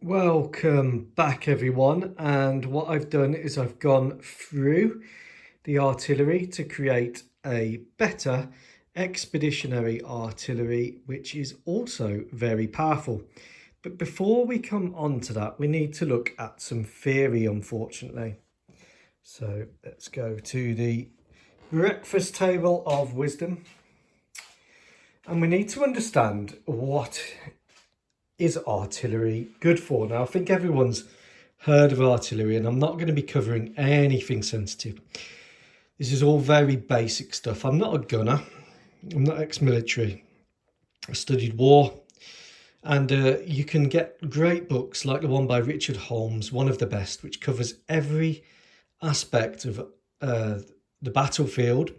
Welcome back everyone, and what I've done is I've gone through the artillery to create a better expeditionary artillery which is also very powerful. But before we come on to that, we need to look at some theory, unfortunately. So let's go to the breakfast table of wisdom, and we need to understand what is artillery good for. Now, I think everyone's heard of artillery, and I'm not going to be covering anything sensitive. This is all very basic stuff. I'm not a gunner. I'm not ex-military. I studied war, and you can get great books like the one by Richard Holmes, one of the best, which covers every aspect of the battlefield,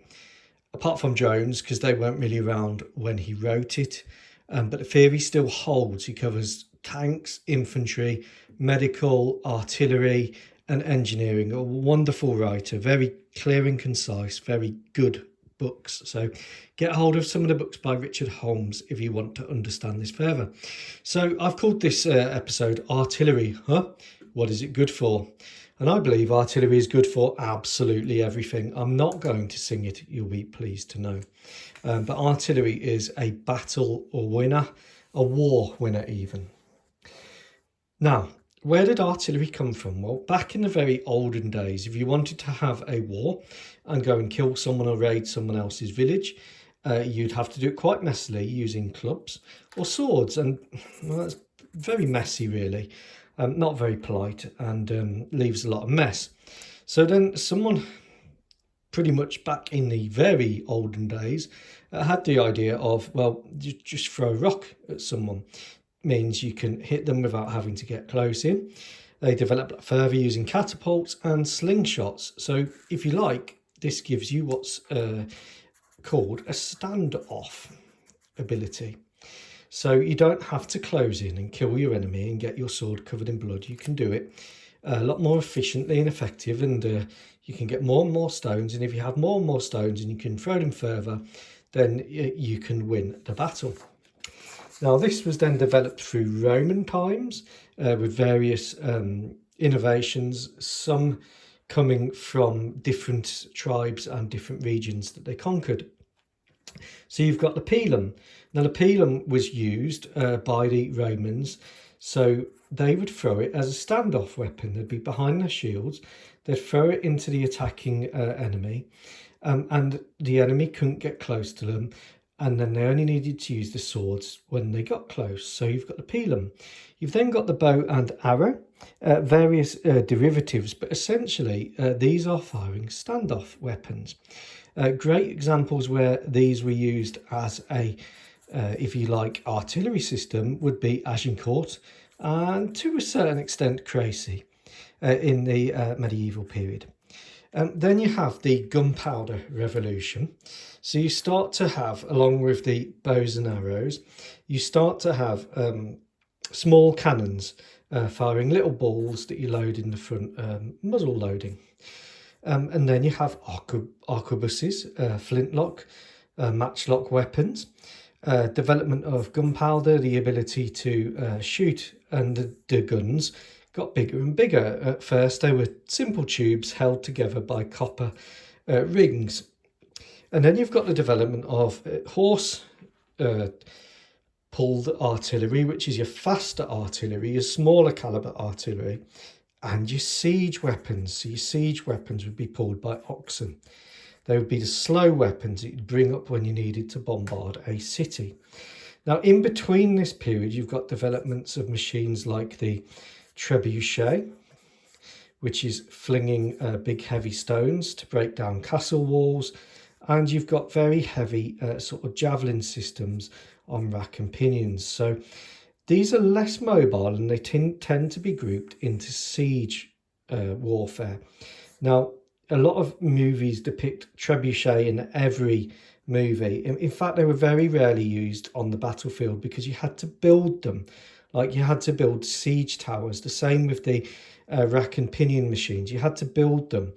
apart from drones, because they weren't really around when he wrote it. But the theory still holds. He covers tanks, infantry, medical, artillery, and engineering. A wonderful writer, very clear and concise, very good books. So get hold of some of the books by Richard Holmes if you want to understand this further. So I've called this episode Artillery. What is it good for? And I believe artillery is good for absolutely everything. I'm not going to sing it, you'll be pleased to know. But artillery is a battle winner, a war winner even. Now, where did artillery come from? Well, back in the very olden days, if you wanted to have a war and go and kill someone or raid someone else's village, you'd have to do it quite messily using clubs or swords. And well, that's very messy, really. Not very polite, and leaves a lot of mess. So then someone pretty much back in the very olden days had the idea of, well, just throw a rock at someone. Means you can hit them without having to get close in. They developed that further using catapults and slingshots. So if you like, this gives you what's called a standoff ability. So you don't have to close in and kill your enemy and get your sword covered in blood. You can do it a lot more efficiently and effective, and you can get more and more stones. And if you have more and more stones and you can throw them further, then you can win the battle. Now, this was then developed through Roman times with various innovations, some coming from different tribes and different regions that they conquered. So you've got the pilum. Now, the pilum was used by the Romans, so they would throw it as a standoff weapon. They'd be behind their shields, they'd throw it into the attacking enemy, and the enemy couldn't get close to them, and then they only needed to use the swords when they got close. So you've got the pilum. You've then got the bow and arrow, various derivatives, but essentially these are firing standoff weapons. Great examples where these were used as a, if you like, artillery system would be Agincourt and to a certain extent Crecy in the medieval period. Then you have the gunpowder revolution. So you start to have, along with the bows and arrows, you start to have small cannons firing little balls that you load in the front, muzzle loading. And then you have arquebuses, flintlock, matchlock weapons, development of gunpowder, the ability to shoot, and the guns got bigger and bigger. At first, they were simple tubes held together by copper rings. And then you've got the development of horse pulled artillery, which is your faster artillery, your smaller caliber artillery, and your siege weapons. So your siege weapons would be pulled by oxen. They would be the slow weapons that you'd bring up when you needed to bombard a city. Now, in between this period, you've got developments of machines like the trebuchet, which is flinging big heavy stones to break down castle walls, and you've got very heavy sort of javelin systems on rack and pinions. So these are less mobile, and they tend to be grouped into siege warfare. Now, a lot of movies depict trebuchet in every movie. In fact, they were very rarely used on the battlefield because you had to build them. Like you had to build siege towers. The same with the rack and pinion machines. You had to build them,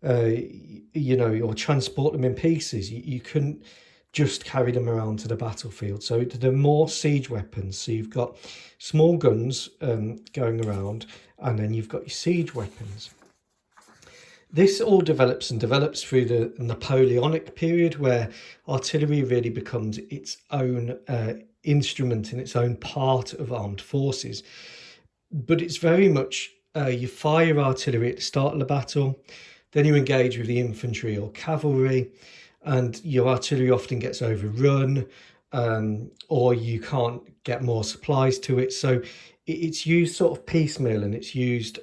or transport them in pieces. You couldn't just carry them around to the battlefield. So they're more siege weapons. So you've got small guns going around, and then you've got your siege weapons. This all develops through the Napoleonic period, where artillery really becomes its own instrument and its own part of armed forces. But it's very much you fire artillery at the start of the battle, then you engage with the infantry or cavalry, and your artillery often gets overrun, or you can't get more supplies to it. So it's used sort of piecemeal, and it's used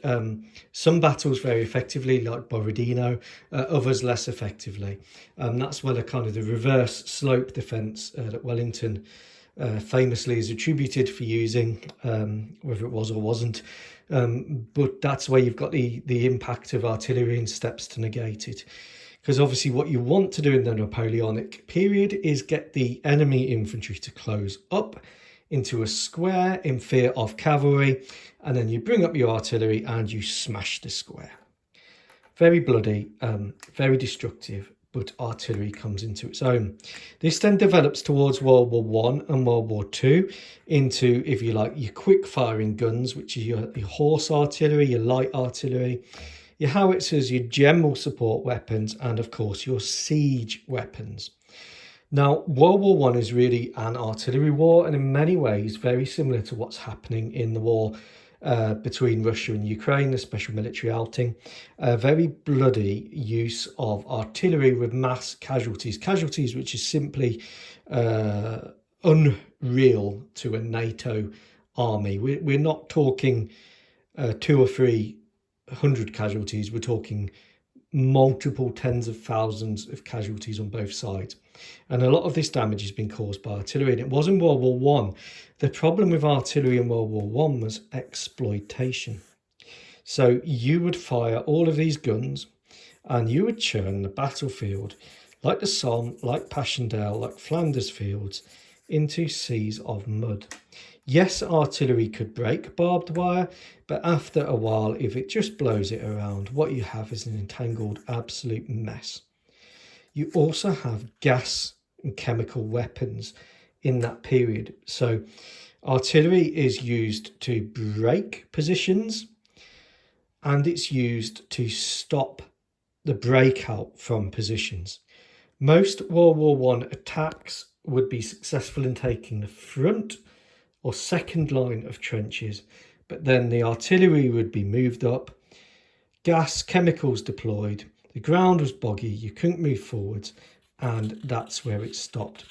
some battles very effectively, like Borodino, others less effectively. That's where the kind of the reverse slope defence that Wellington famously is attributed for using, whether it was or wasn't. But that's where you've got the impact of artillery and steps to negate it. Because obviously what you want to do in the Napoleonic period is get the enemy infantry to close up into a square in fear of cavalry, and then you bring up your artillery and you smash the square. Very bloody, very destructive, but artillery comes into its own. This then develops towards World War I and World War II into, if you like, your quick firing guns, which is your horse artillery, your light artillery, your howitzers, your general support weapons, and of course your siege weapons. Now, World War I is really an artillery war, and in many ways very similar to what's happening in the war between Russia and Ukraine, the special military outing. Very bloody use of artillery with mass casualties which is simply unreal to a NATO army. We're not talking 200 or 300 casualties, we're talking multiple tens of thousands of casualties on both sides. And a lot of this damage has been caused by artillery, and it was in World War One. The problem with artillery in World War One was exploitation. So you would fire all of these guns and you would churn the battlefield, like the Somme, like Passchendaele, like Flanders Fields, into seas of mud. Yes, artillery could break barbed wire, but after a while, if it just blows it around, what you have is an entangled absolute mess. You also have gas and chemical weapons in that period. So artillery is used to break positions, and it's used to stop the breakout from positions. Most World War I attacks would be successful in taking the front or second line of trenches, but then the artillery would be moved up, gas, chemicals deployed, the ground was boggy, you couldn't move forwards, and that's where it stopped.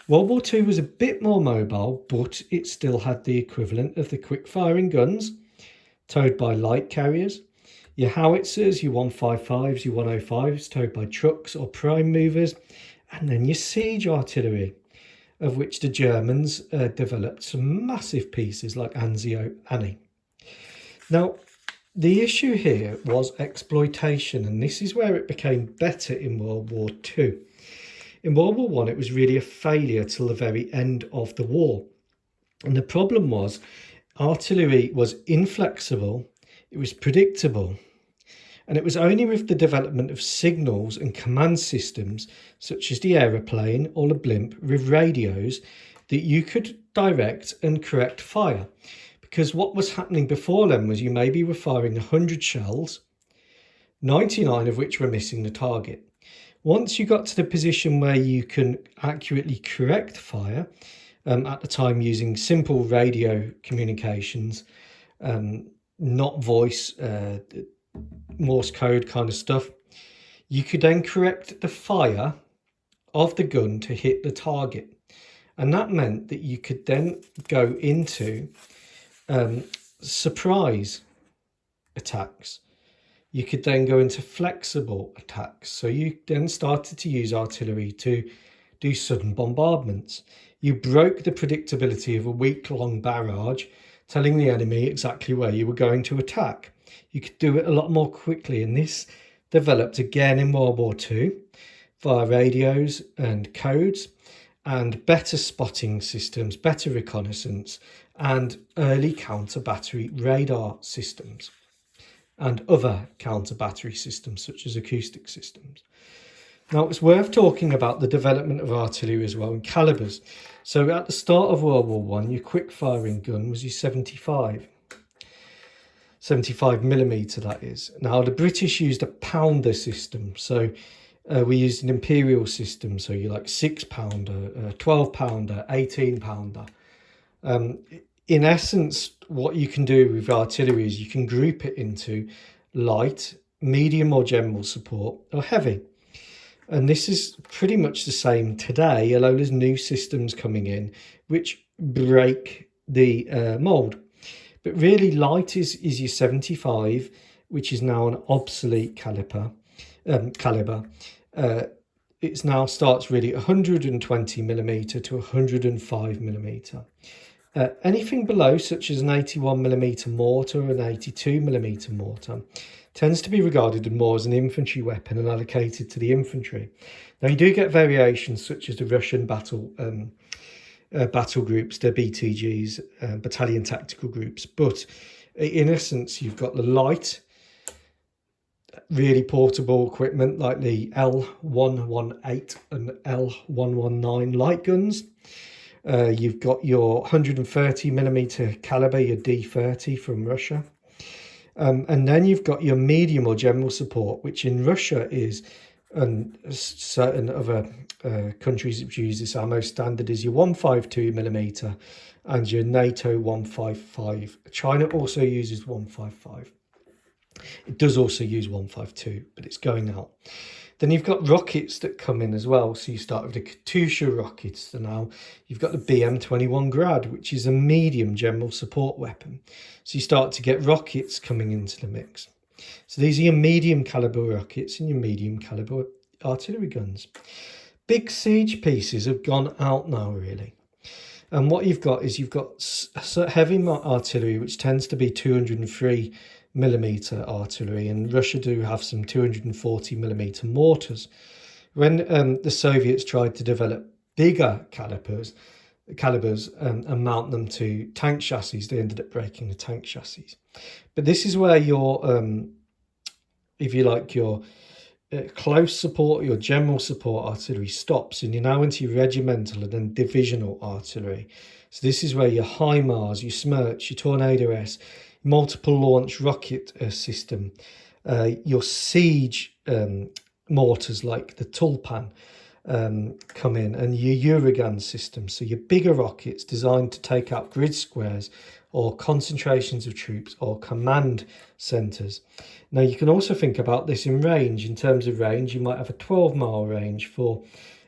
World War II was a bit more mobile, but it still had the equivalent of the quick-firing guns, towed by light carriers, your howitzers, your 155s, your 105s, towed by trucks or prime movers, and then your siege artillery, of which the Germans developed some massive pieces like Anzio Annie. Now, the issue here was exploitation, and this is where it became better in World War II. In World War I, it was really a failure till the very end of the war. And the problem was artillery was inflexible, it was predictable, and it was only with the development of signals and command systems, such as the aeroplane or the blimp with radios, that you could direct and correct fire. Because what was happening before then was you maybe were firing 100 shells, 99 of which were missing the target. Once you got to the position where you can accurately correct fire, at the time using simple radio communications, not voice, Morse code kind of stuff, you could then correct the fire of the gun to hit the target. And that meant that you could then go into surprise attacks. You could then go into flexible attacks. So you then started to use artillery to do sudden bombardments. You broke the predictability of a week-long barrage, telling the enemy exactly where you were going to attack. You could do it a lot more quickly, and this developed again in World War II via radios and codes and better spotting systems, better reconnaissance, and early counter-battery radar systems and other counter-battery systems such as acoustic systems. Now, it's worth talking about the development of artillery as well and calibers. So at the start of World War One, your quick firing gun was your 75 millimeter, that is. Now, the British used a pounder system. So we used an imperial system. So you're like 6 pounder, 12 pounder, 18 pounder. In essence, what you can do with artillery is you can group it into light, medium or general support, or heavy. And this is pretty much the same today, although there's new systems coming in which break the mould. But really, light is your 75, which is now an obsolete caliber. It now starts really 120 millimeter to 105 millimeter. Anything below, such as an 81 millimeter mortar or an 82 millimeter mortar, tends to be regarded more as an infantry weapon and allocated to the infantry. Now, you do get variations such as the Russian battle groups, the BTGs, battalion tactical groups, but in essence, you've got the light, really portable equipment like the L118 and L119 light guns. You've got your 130 millimeter caliber, your D30 from Russia. And then you've got your medium or general support, which in Russia is, and certain other countries which use this ammo standard, is your 152 millimeter and your NATO 155. China also uses 155. It does also use 152, but it's going out. Then you've got rockets that come in as well. So you start with the Katyusha rockets. So now you've got the BM-21 Grad, which is a medium general support weapon. So you start to get rockets coming into the mix. So these are your medium caliber rockets and your medium caliber artillery guns. Big siege pieces have gone out now, really. And what you've got is you've got heavy artillery, which tends to be 203 millimeter artillery, and Russia do have some 240 millimeter mortars. When the Soviets tried to develop bigger calibers and mount them to tank chassis, they ended up breaking the tank chassis. But this is where your if you like, your close support, your general support artillery stops, and you're now into your regimental and then divisional artillery. So this is where your HIMARS, your Smerch, your Tornado S, multiple launch rocket system, your siege mortars like the Tulpan come in, and your Uragan system. So your bigger rockets designed to take out grid squares or concentrations of troops or command centres. Now, you can also think about this in range. In terms of range, you might have a 12-mile range for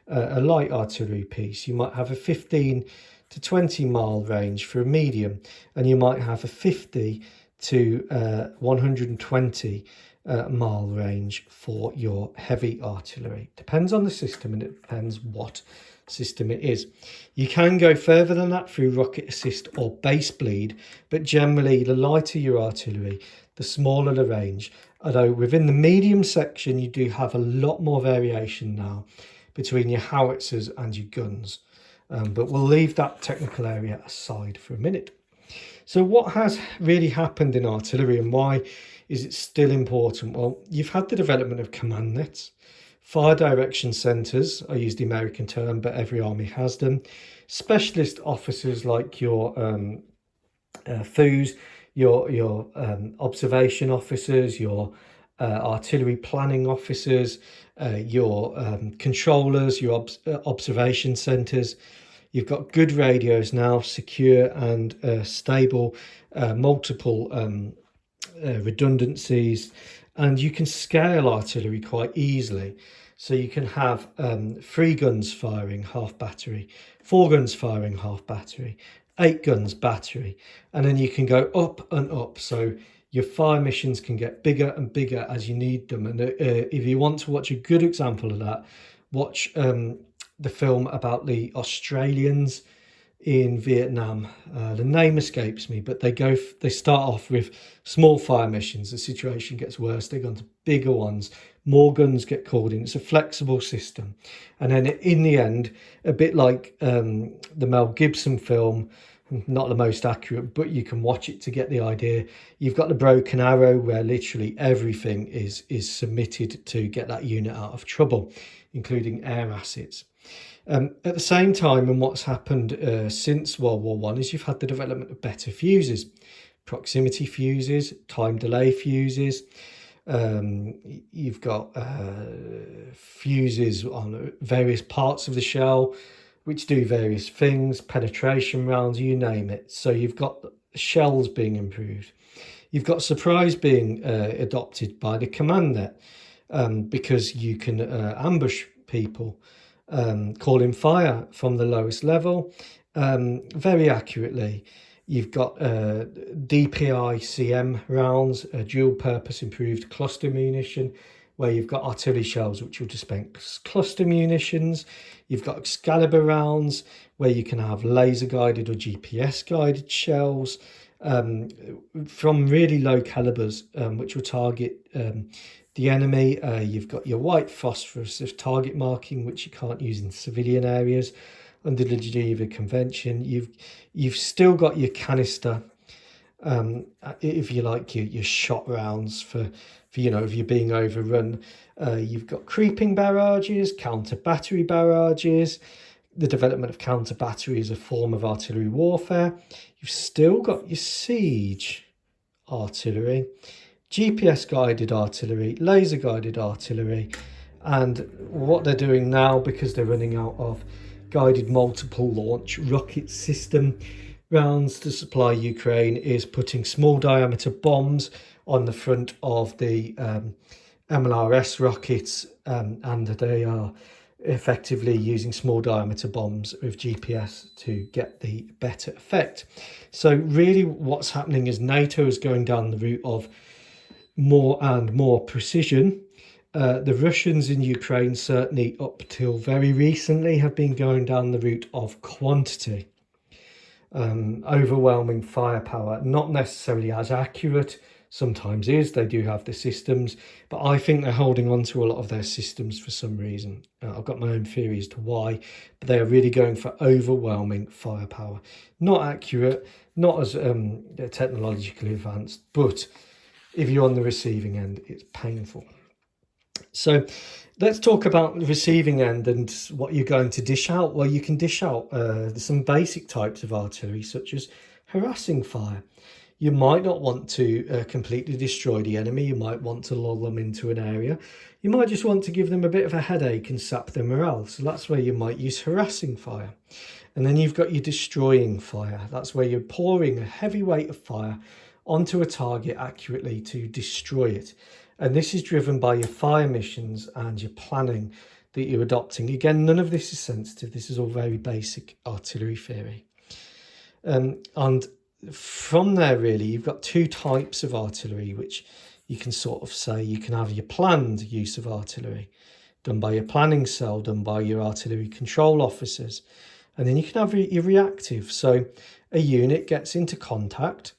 a light artillery piece. You might have a 15 to 20-mile range for a medium, and you might have a 50 to 120 mile range for your heavy artillery. Depends on the system, and it depends what system it is. You can go further than that through rocket assist or base bleed, but generally the lighter your artillery, the smaller the range. Although within the medium section, you do have a lot more variation now between your howitzers and your guns. But we'll leave that technical area aside for a minute. So what has really happened in artillery, and why is it still important? Well, you've had the development of command nets, fire direction centres. I use the American term, but every army has them. Specialist officers like your FOOs, your observation officers, your artillery planning officers, your controllers, your observation centres. You've got good radios now, secure and stable, multiple redundancies, and you can scale artillery quite easily. So you can have 3 guns firing half battery, 4 guns firing half battery, 8 guns battery, and then you can go up and up. So your fire missions can get bigger and bigger as you need them. And if you want to watch a good example of that, watch the film about the Australians in Vietnam. The name escapes me, but they start off with small fire missions. The situation gets worse, they go on to bigger ones, more guns get called in. It's a flexible system, and then in the end, a bit like the Mel Gibson film not the most accurate, but you can watch it to get the idea. You've got the broken arrow, where literally everything is submitted to get that unit out of trouble, including air assets. At the same time, and what's happened since World War One is you've had the development of better fuses, proximity fuses, time delay fuses. You've got fuses on various parts of the shell which do various things, penetration rounds, you name it. So you've got shells being improved. You've got surprise being adopted by the command net, because you can ambush people, calling fire from the lowest level very accurately. You've got DPI CM rounds, a dual purpose improved cluster munition, where you've got artillery shells which will dispense cluster munitions. You've got Excalibur rounds, where you can have laser guided or GPS guided shells from really low calibers, which will target the enemy. You've got your white phosphorus of target marking, which you can't use in civilian areas under the Geneva Convention. You've still got your canister, if you like, your shot rounds for if you're being overrun. You've got creeping barrages, counter battery barrages. The development of counter battery is a form of artillery warfare. You've still got your siege artillery, GPS guided artillery, laser guided artillery, and what they're doing now, because they're running out of guided multiple launch rocket system rounds to supply Ukraine, is putting small diameter bombs on the front of the MLRS rockets, and they are effectively using small diameter bombs with GPS to get the better effect. So really what's happening is NATO is going down the route of more and more precision. The Russians in Ukraine, certainly up till very recently, have been going down the route of quantity. Overwhelming firepower, not necessarily as accurate, sometimes is. They do have the systems, but I think they're holding on to a lot of their systems for some reason. I've got my own theory as to why, but they are really going for overwhelming firepower. Not accurate, not as technologically advanced, but if you're on the receiving end, it's painful. So let's talk about the receiving end and what you're going to dish out. Well, you can dish out some basic types of artillery, such as harassing fire. You might not want to completely destroy the enemy. You might want to lull them into an area. You might just want to give them a bit of a headache and sap their morale. So that's where you might use harassing fire. And then you've got your destroying fire. That's where you're pouring a heavy weight of fire onto a target accurately to destroy it. And this is driven by your fire missions and your planning that you're adopting. Again, none of this is sensitive. This is all very basic artillery theory. And from there, really, you've got two types of artillery, which you can sort of say you can have your planned use of artillery, done by your planning cell, done by your artillery control officers. And then you can have your reactive. So a unit gets into contact,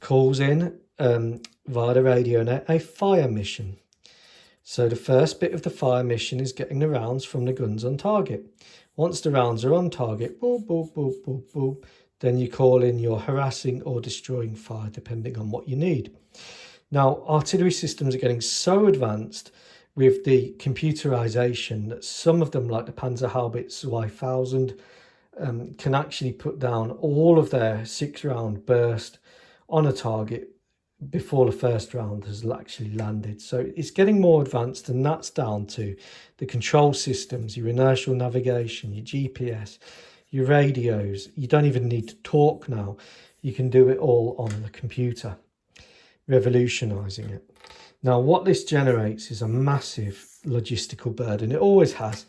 calls in via the radio net a fire mission. So the first bit of the fire mission is getting the rounds from the guns on target. Once the rounds are on target, boop, boop, boop, boop, boop, then you call in your harassing or destroying fire, depending on what you need. Now, artillery systems are getting so advanced with the computerization that some of them, like the Panzerhaubitze Y1000, can actually put down all of their 6-round burst on a target before the first round has actually landed. So it's getting more advanced, and that's down to the control systems, your inertial navigation, your GPS, your radios. You don't even need to talk now. You can do it all on the computer, revolutionizing it. Now, what this generates is a massive logistical burden. It always has.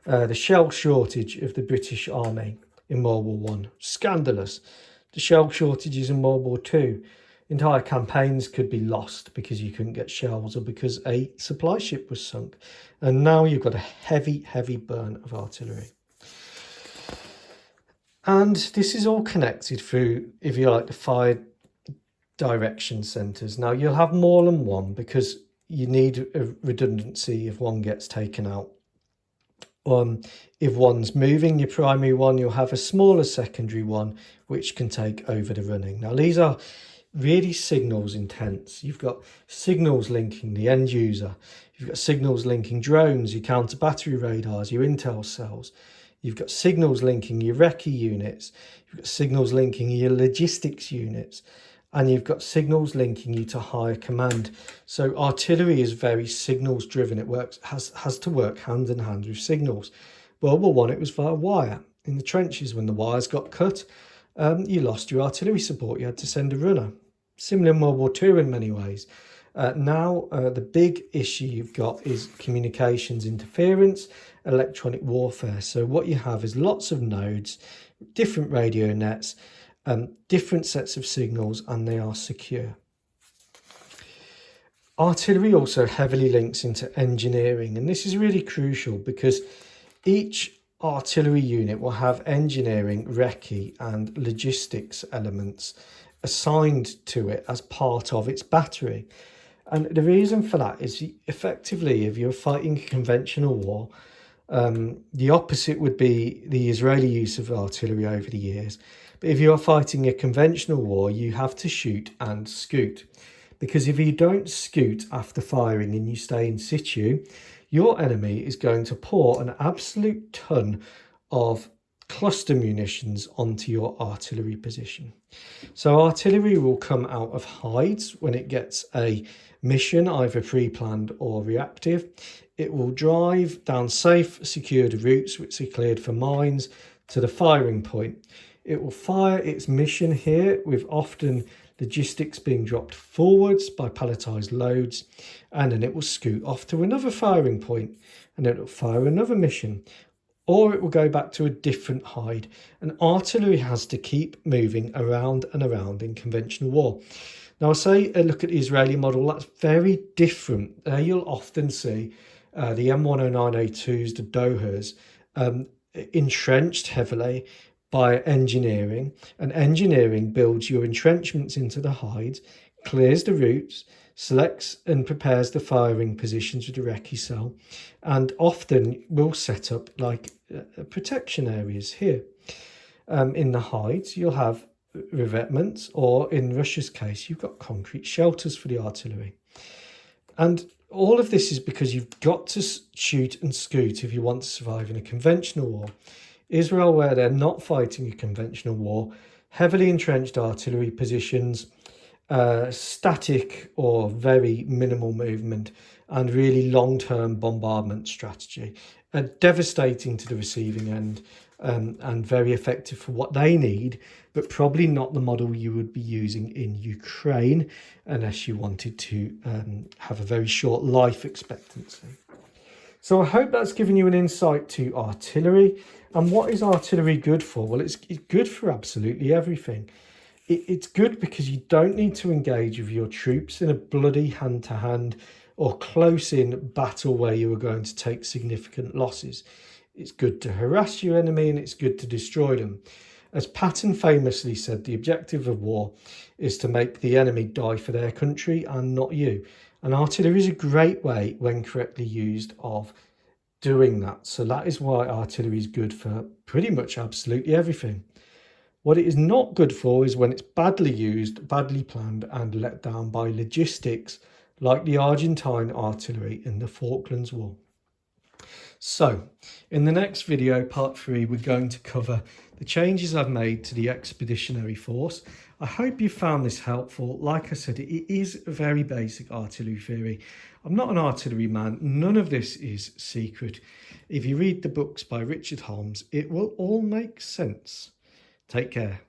The shell shortage of the British Army in World War One, scandalous. The shell shortages in World War Two, entire campaigns could be lost because you couldn't get shells or because a supply ship was sunk. And now you've got a heavy, heavy burn of artillery. And this is all connected through, if you like, the fire direction centres. Now, you'll have more than one because you need a redundancy if one gets taken out. If one's moving your primary one, you'll have a smaller secondary one which can take over the running. Now these are really signals intense. You've got signals linking the end user, you've got signals linking drones, your counter battery radars, your intel cells, you've got signals linking your recce units, you've got signals linking your logistics units, and you've got signals linking you to higher command. So artillery is very signals driven. It has to work hand in hand with signals. World War One, it was via wire. In the trenches, when the wires got cut, you lost your artillery support. You had to send a runner. Similar in World War Two in many ways. Now, the big issue you've got is communications interference, electronic warfare. So what you have is lots of nodes, different radio nets, different sets of signals, and they are secure. Artillery also heavily links into engineering, and this is really crucial because each artillery unit will have engineering, recce and logistics elements assigned to it as part of its battery. And the reason for that is effectively, if you're fighting a conventional war, the opposite would be the Israeli use of artillery over the years. But if you're fighting a conventional war, you have to shoot and scoot. Because if you don't scoot after firing and you stay in situ, your enemy is going to pour an absolute ton of cluster munitions onto your artillery position. So artillery will come out of hides when it gets a mission, either pre-planned or reactive. It will drive down safe, secured routes which are cleared for mines to the firing point. It will fire its mission here, with often logistics being dropped forwards by palletized loads, and then it will scoot off to another firing point, and then it will fire another mission, or it will go back to a different hide. And artillery has to keep moving around and around in conventional war. Now, I say look at the Israeli model, that's very different. You'll often see the M109A2s, the Dohas, entrenched heavily by engineering, and engineering builds your entrenchments into the hides, clears the routes, selects and prepares the firing positions with the recce cell, and often will set up like protection areas here. In the hides, you'll have revetments, or in Russia's case, you've got concrete shelters for the artillery. And all of this is because you've got to shoot and scoot if you want to survive in a conventional war. Israel, where they're not fighting a conventional war, heavily entrenched artillery positions, static or very minimal movement, and really long-term bombardment strategy, devastating to the receiving end, and very effective for what they need, but probably not the model you would be using in Ukraine unless you wanted to have a very short life expectancy. So I hope that's given you an insight to artillery. And what is artillery good for? Well, it's good for absolutely everything. It's good because you don't need to engage with your troops in a bloody hand-to-hand or close-in battle where you are going to take significant losses. It's good to harass your enemy, and it's good to destroy them. As Patton famously said, the objective of war is to make the enemy die for their country and not you. And artillery is a great way, when correctly used, of doing that. So that is why artillery is good for pretty much absolutely everything. What it is not good for is when it's badly used, badly planned, and let down by logistics, like the Argentine artillery in the Falklands War. So in the next video, part 3, we're going to cover the changes I've made to the expeditionary force. I hope you found this helpful. Like I said, it is very basic artillery theory. I'm not an artillery man. None of this is secret. If you read the books by Richard Holmes, it will all make sense. Take care.